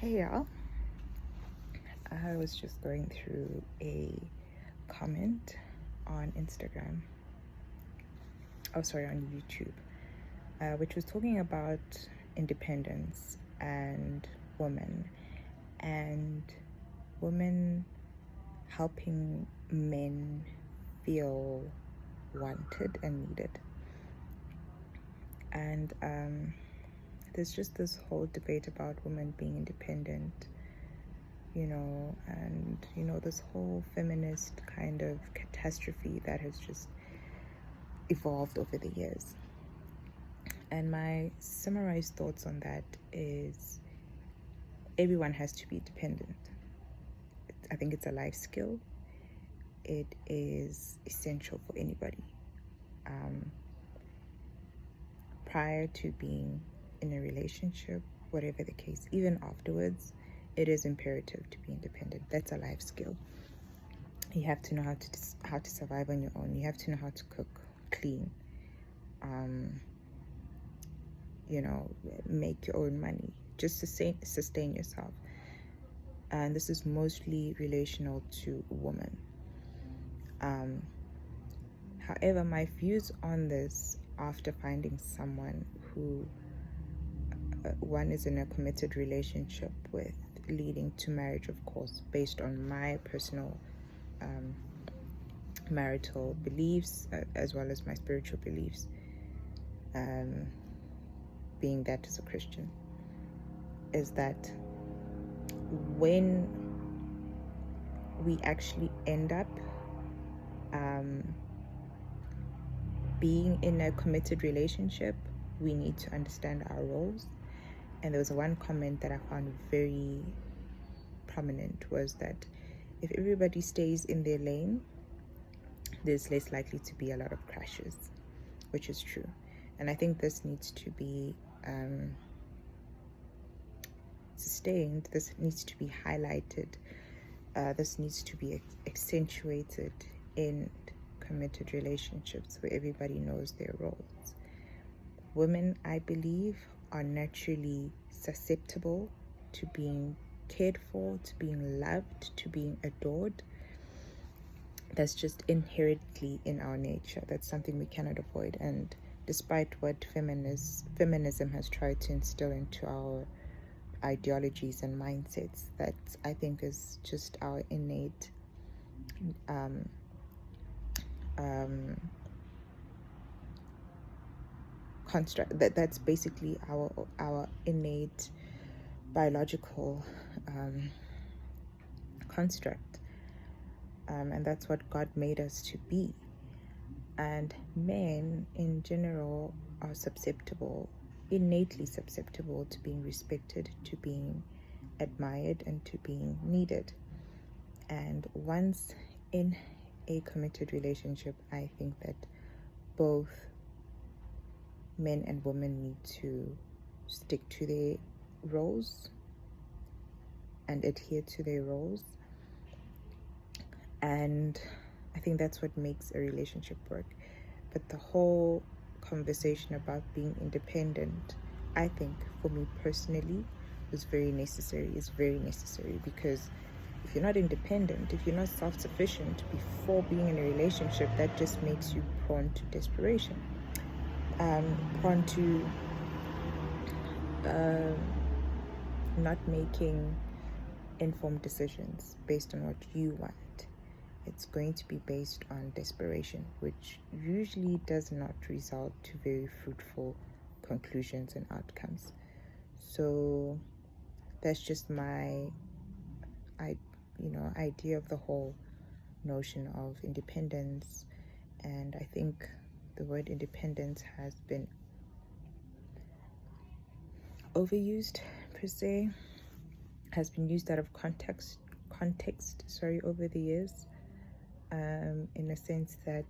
Hey y'all, I was just going through a comment on Instagram, on YouTube, which was talking about independence and women, and women helping men feel wanted and needed. And there's just this whole debate about women being independent, and this whole feminist kind of catastrophe that has just evolved over the years. And my summarized thoughts on that is everyone has to be dependent. I think it's a life skill. It is essential for anybody. Prior to being in a relationship, whatever the case, even afterwards, it is imperative to be independent. That's a life skill. You have to know how to survive on your own. You have to know how to cook, clean, make your own money, just to sustain yourself. And this is mostly relational to women. However, my views on this after finding someone who one is in a committed relationship with, leading to marriage, of course, based on my personal marital beliefs as well as my spiritual beliefs, being that as a Christian, is that when we actually end up being in a committed relationship, we need to understand our roles. And there was one comment that I found very prominent, was that if everybody stays in their lane, there's less likely to be a lot of crashes, which is true. And I think this needs to be sustained. This needs to be highlighted. This needs to be accentuated in committed relationships where everybody knows their roles. Women, I believe, are naturally susceptible to being cared for, to being loved, to being adored. That's just inherently in our nature. That's something we cannot avoid. And despite what feminism has tried to instill into our ideologies and mindsets, that I think is just our innate construct. That's basically our innate biological construct, and that's what God made us to be. And men in general are innately susceptible to being respected, to being admired, and to being needed. And once in a committed relationship, I think that both men and women need to stick to their roles and adhere to their roles. And I think that's what makes a relationship work. But the whole conversation about being independent, I think, for me personally, is very necessary. Because if you're not independent, if you're not self-sufficient before being in a relationship, that just makes you prone to desperation, prone to not making informed decisions based on what you want. It's going to be based on desperation, which usually does not result to very fruitful conclusions and outcomes. So that's just my idea of the whole notion of independence. And I think the word independence has been overused, per se, has been used out of context over the years, in a sense that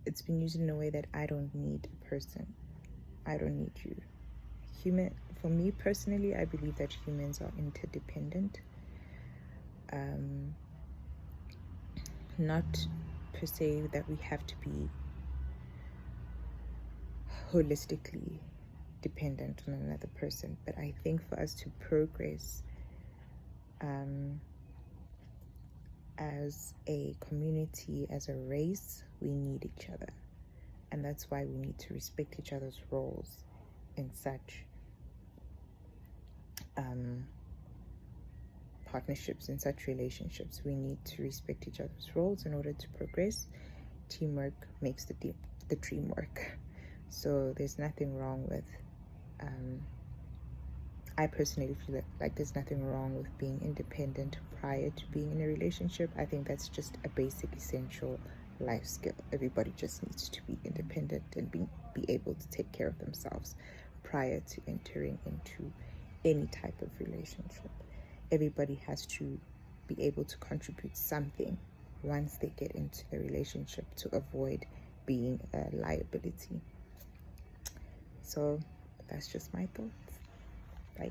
it's been used in a way that I don't need a person, I don't need you. For me personally, I believe that humans are interdependent, not per se that we have to be holistically dependent on another person. But I think for us to progress as a community, as a race, we need each other. And that's why we need to respect each other's roles in such partnerships, in such relationships. We need to respect each other's roles in order to progress. Teamwork makes the dream work. So there's nothing wrong with I personally feel like there's nothing wrong with being independent prior to being in a relationship. I think that's just a basic, essential life skill. Everybody just needs to be independent and be able to take care of themselves prior to entering into any type of relationship. Everybody has to be able to contribute something once they get into the relationship to avoid being a liability. So that's just my thoughts. Bye.